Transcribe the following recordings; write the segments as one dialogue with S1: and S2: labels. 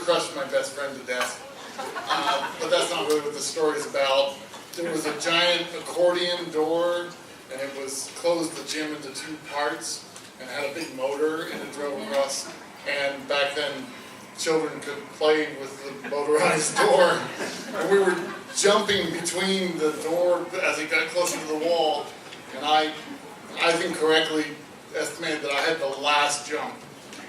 S1: crushed my best friend to death. But that's not really what the story is about. There was a giant accordion door, and it was closed the gym into two parts, and it had a big motor, and it drove across. And back then, children could play with the motorized door. And we were jumping between the door as it got closer to the wall, and I think correctly estimated that I had the last jump.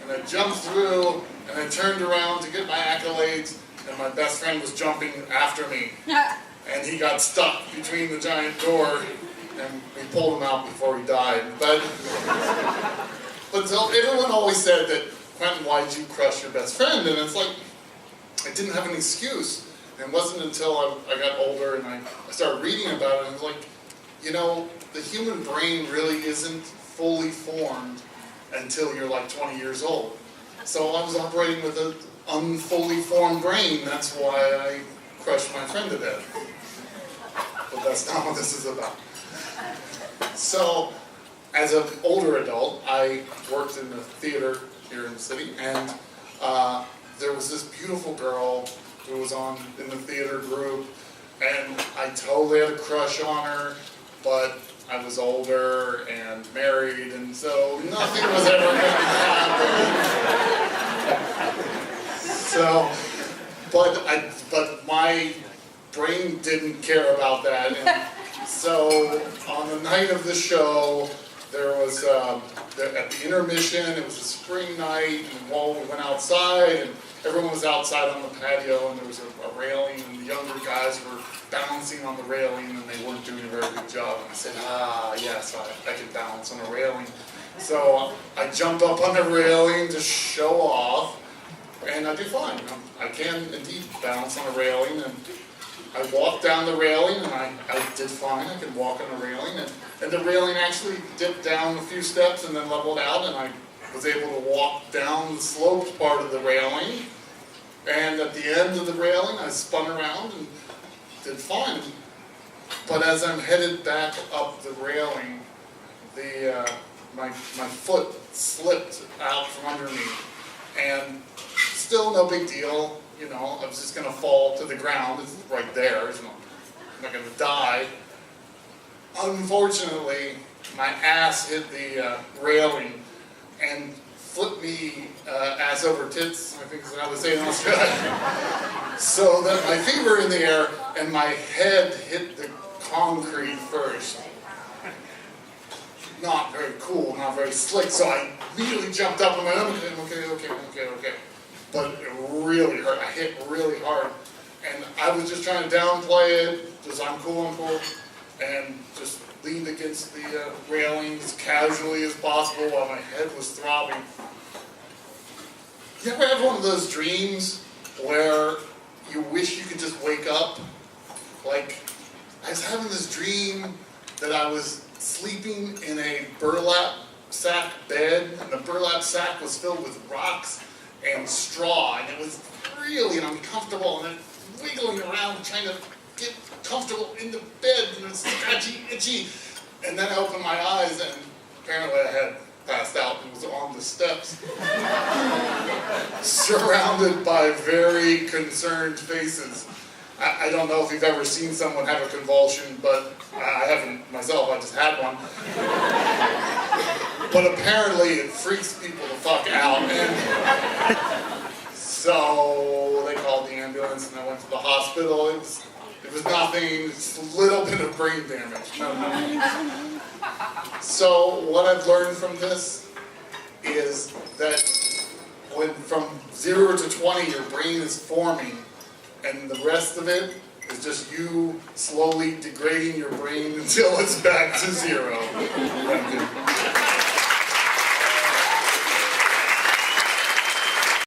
S1: And I jumped through, and I turned around to get my accolades, and my best friend was jumping after me. And he got stuck between the giant door, and we pulled him out before he died. But so everyone always said that, Quentin, why did you crush your best friend? And it's like, I didn't have an excuse. And it wasn't until I got older and I started reading about it, and it's like, you know, the human brain really isn't fully formed until you're like 20 years old. So I was operating with an unfully formed brain. That's why I crushed my friend to death. But that's not what this is about. So, as an older adult, I worked in the theater here in the city, and there was this beautiful girl who was in the theater group, and I totally had a crush on her, but I was older and married, and so nothing was ever going to happen. So, but my brain didn't care about that, and so on the night of the show, there was at the intermission. It was a spring night, and we went outside, and everyone was outside on the patio, and there was a railing, and the younger guys were balancing on the railing, and they weren't doing a very good job. And I said, yes, I can balance on a railing. So I jumped up on the railing to show off, and I did fine. I can indeed balance on a railing, and I walked down the railing, and I did fine. I could walk on the railing, and the railing actually dipped down a few steps and then leveled out, and I was able to walk down the sloped part of the railing. And at the end of the railing, I spun around and did fine. But as I'm headed back up the railing, my foot slipped out from under me, and still no big deal. You know, I was just going to fall to the ground. It's right there. I'm not going to die. Unfortunately, my ass hit the railing and flipped me ass over tits, I think is what I would say in Australia. So that my feet were in the air and my head hit the concrete first. Not very cool, not very slick, so I immediately jumped up and went, okay. But it really hurt. I hit really hard. And I was just trying to downplay it, just I'm cool, and just leaned against the railing as casually as possible while my head was throbbing. You ever have one of those dreams where you wish you could just wake up? Like, I was having this dream that I was sleeping in a burlap sack bed, and the burlap sack was filled with rocks and straw, and it was really uncomfortable, and then wiggling around trying to get comfortable in the bed, and it's scratchy, itchy. And then I opened my eyes, and apparently I had passed out and was on the steps, surrounded by very concerned faces. I don't know if you've ever seen someone have a convulsion, but I haven't myself, I just had one. But apparently it freaks people the fuck out, and so they called the ambulance and I went to the hospital. It was nothing, just a little bit of brain damage. No. So what I've learned from this is that when from 0 to 20 your brain is forming, and the rest of it is just you slowly degrading your brain until it's back to 0. Thank you.